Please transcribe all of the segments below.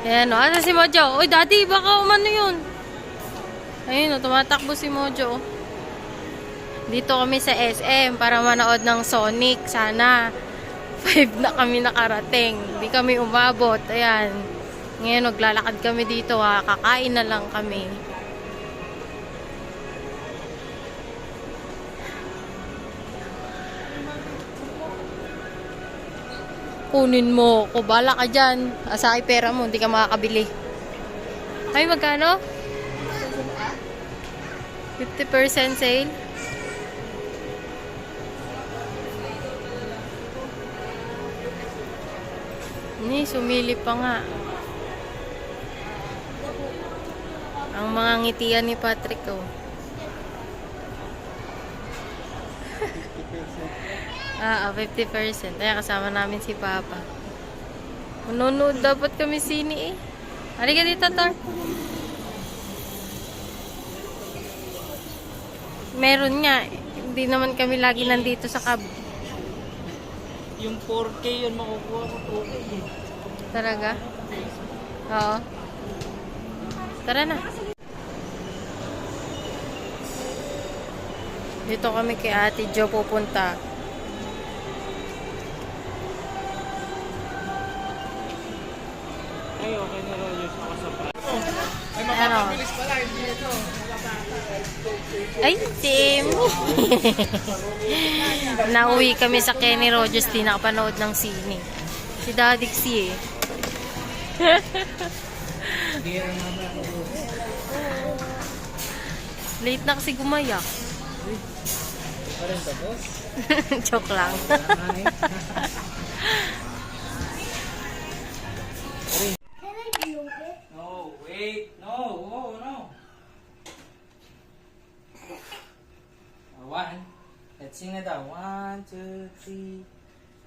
Ayan o. Asa si Mojo? Uy, daddy, baka umano yun. Ayun o, tumatakbo si Mojo. Dito kami sa SM para manood ng Sonic. Sana 5 na kami nakarating. Hindi kami umabot. Ayan. Ngayon, naglalakad kami dito ha. Kakain na lang kami. Kunin mo. Kung bala ka dyan. Asaki pera mo. Hindi ka makakabili. Ay, magkano? 50% sale. Ni, sumili pa nga. Ang mga ngitian ni Patrick, oh. 50%. Kaya kasama namin si Papa. Manonood dapat kami sini eh. Halika dito, Tor. Meron nga. Hindi naman kami lagi nandito sa cab. Yung 4K yun makukuha ko 2K eh. Talaga? Oo. Tara na. Dito kami kay Ate Jo pupunta. Ay, okay na rin yung nakasapra. Ay, Ano? makakabilis pala. Hindi ito. Ay, Tim! Nauwi kami sa Kenny Rogers. Di nakapanood ng sine. Si Daddy Xie eh. Late na kasi gumayak. Parang tapos? Joke lang. No, wait. No, oh, no. One. Let's sing it out. 1, 2, 3.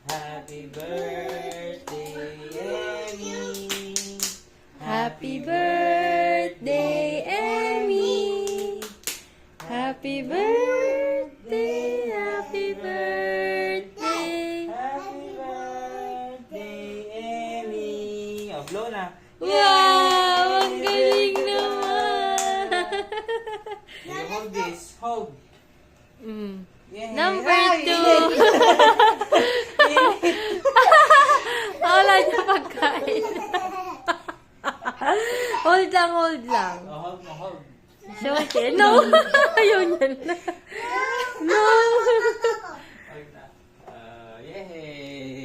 Happy birthday, Emmy. Happy birthday, Emmy. Happy birthday, happy birthday. Happy birthday, Emmy. Oh, blow na. Wow! Ang galing naman! You hold this. Hold. Mm. Yeah. Number Ay, 2. Wala niya pagkain. Hold lang, hold lang. Oh, hold mo, hold. Shorty. No! Ayaw niya na. No! Hold na. Yay!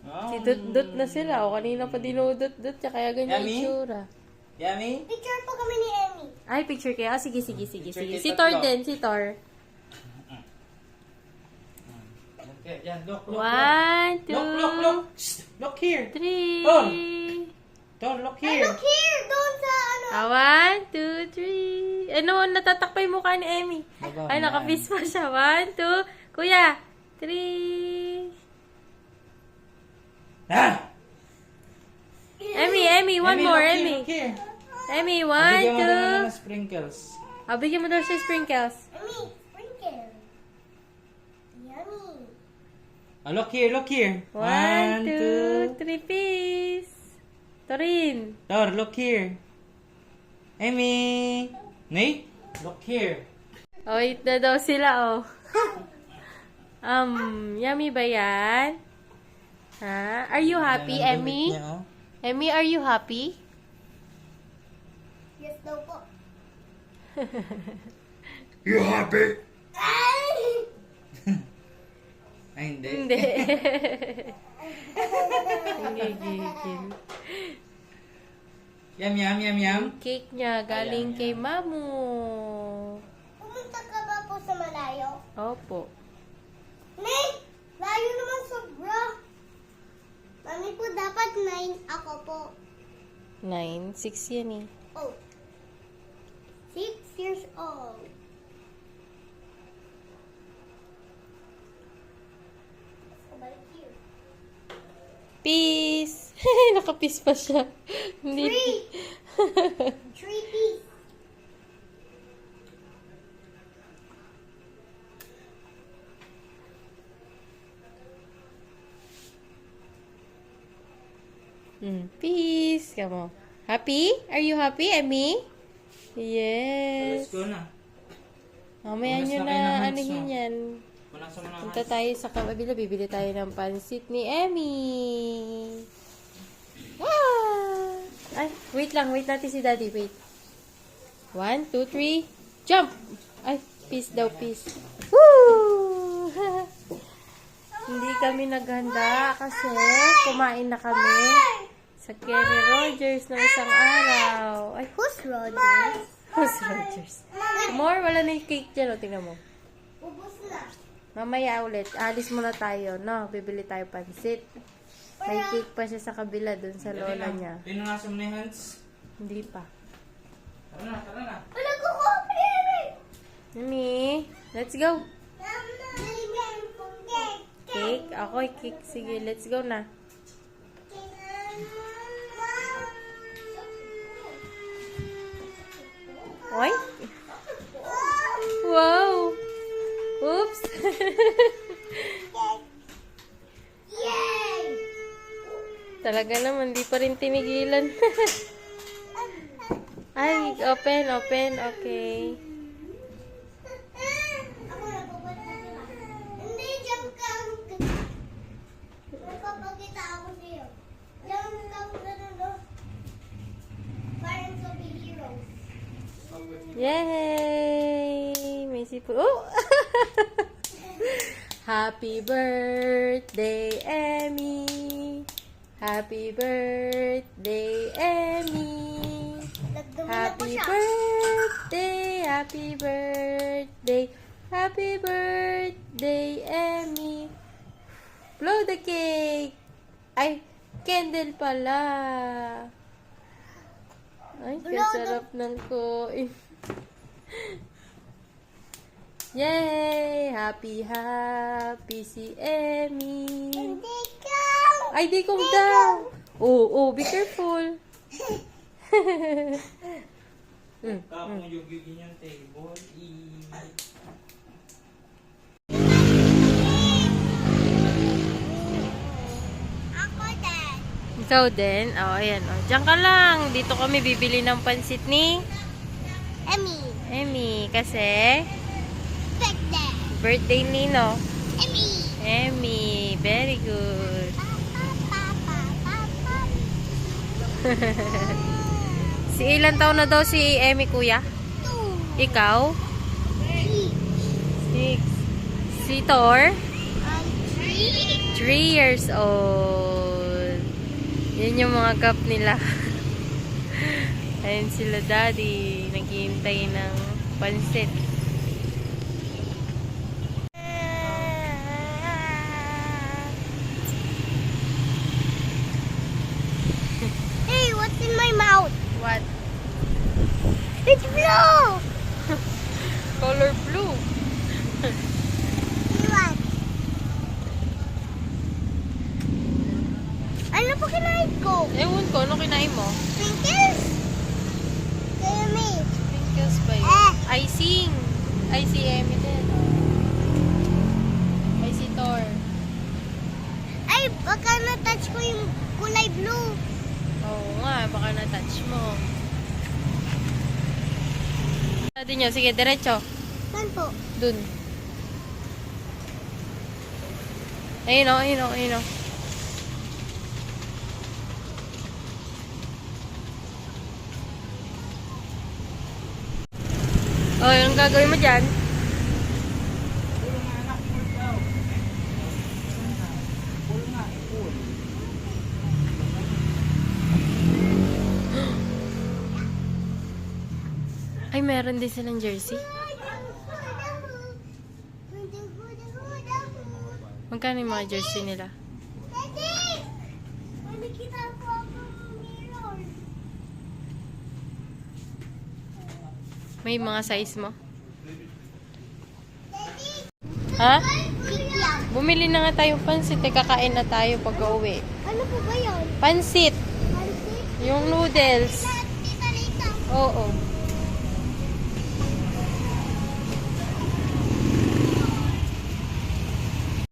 Oh. Si Dut-Dut na sila. O, kanina pa dinudut-dut. Kaya ganyan Yummy? itsura. Yummy? Picture po kami ni Emmy. Ay, picture kayo. Ah, sige, sige, sige. Picture sige. kita Si Thor tatlo. din, si Thor. Okay, yan. Look, look, 1, 2, look. Look, look. Shh, look here. 3. Tom. Don't look Ay, here. look here! Doon sa ano. 1, 2, 3. Ano, natatakpa yung mukha ni Emmy. Baba, Ay, yan. nakapis pa siya. 1, 2. Kuya. 3. Ah! Emmy, one more, look here, Emmy. Look here. Emmy, 1, Bigyan mo na 2. ng sprinkles. Bigyan mo daw siya sprinkles. Emmy, sprinkle. Yummy. Oh, look here, look here. 1, 2, 2. 3 piece. Torin. Dor, look here. Emmy. Nate, look here. Oh, eat na daw sila, oh. Yummy ba yan? Ha? Are you happy, Yan ang Emmy? damit niya, oh. Emmy, are you happy? Yes daw po. You happy? Ay! Ay, hindi. Hindi. Gigigil. Yum, yum, yum, yum. Cake niya galing Ayan, kay yan. Mamu. Pumunta ka ba po sa malayo? Opo. Nay! Layo naman sobra. Mami po, dapat 9 ako po. 9, 6 yan eh. Oh. 6 years old. Let's go back here. Peace! Nakapis pa siya. Hindi. 3 piece. Peace. Come on. Happy? Are you happy, Emmy? Yes. Let's go na. Mamaya Unas nyo na kayo ng na hands, anuhin no? yan. Punasan mo na Punta tayo sa kabila. Bibili tayo ng pansit ni Emmy. Ah! Ay, wait lang. Wait natin si Daddy. Wait. 1, 2, 3. Jump! Ay, peace daw, peace. Woo! Hindi kami naghanda kasi kumain na kami sa Kenny Rogers ng isang araw. Ay, Who's Rogers? who's Rogers? More, wala na yung cake dyan. O, tingnan mo. Ubus na. Mamaya ulit. Alis muna tayo, no? Bibili tayo pansit. May cake pa siya sa kabila dun sa lola niya. Pinangasan mo na yung hands. Hindi pa. Tara na, tara na. Wala ko coffee! Mami, let's go. Cake. Cake? Ako, cake. Sige, let's go na. Oy! Wow! Oops! Yay! Talaga naman, di pa rin tinigilan. Ay, open, open. Okay. Ako na pupunta sila. Hindi, jump ka. Magpapakita ako sa'yo. Jump ka ganun, no? Parang superheroes. Yay! May sipon. Oh! Happy birthday, Emmy! Happy birthday, Emmy! Nagdumi na po Happy siya. birthday! Happy birthday! Happy birthday, Emmy! Blow the cake! Ay, candle pala! Ay, kasarap ng koin. Yay! Happy, happy si Emmy! Hindi ka. Ay, di kong daw! Oh, be careful! Tapos yung gigin yung table. Ako din. Ikaw din? Oh, ayan. Oh. Diyan ka lang. Dito kami bibili ng pansit ni Emmy. Emmy. Kasi, Birthday. birthday ni, no? Emmy. Emmy. Very good. Si ilan taon na daw si Emmy, kuya? Ikaw? 6. Si Thor? 3 years old. Yan yung mga cup nila. Ayun sila, daddy. Naghihintay ng pansit. Hey, what's in my mouth? What? It's blue. Color blue. See what? Ano po kinain ko? Ewan ko, ano kinain mo? Sprinkles? Kaya me. Sprinkles ba yun? Icing. Ay, si Emmy din. Ay, si Thor. Ay, baka na-touch ko yung kulay blue. Oo nga, baka na-touch mo. Daddy nyo, sige, diretso. Saan po? Dun. Ayun o, ayun o, ayun o. Oh, yung gagawin mo dyan? Pulo nga anak, pulo daw. Pulo nga, pulo. Ay, meron din silang jersey. Magkano yung mga jersey nila? Daddy! May nakita ko akong mirror. May mga size mo? Daddy! Ha? Biglang. Bumili na nga tayo pansit. Eh, kakain na tayo pag-uwi. Ano po ba yun? Pansit! Pansit? Yung noodles. Lahat, tita Lisa. Oo.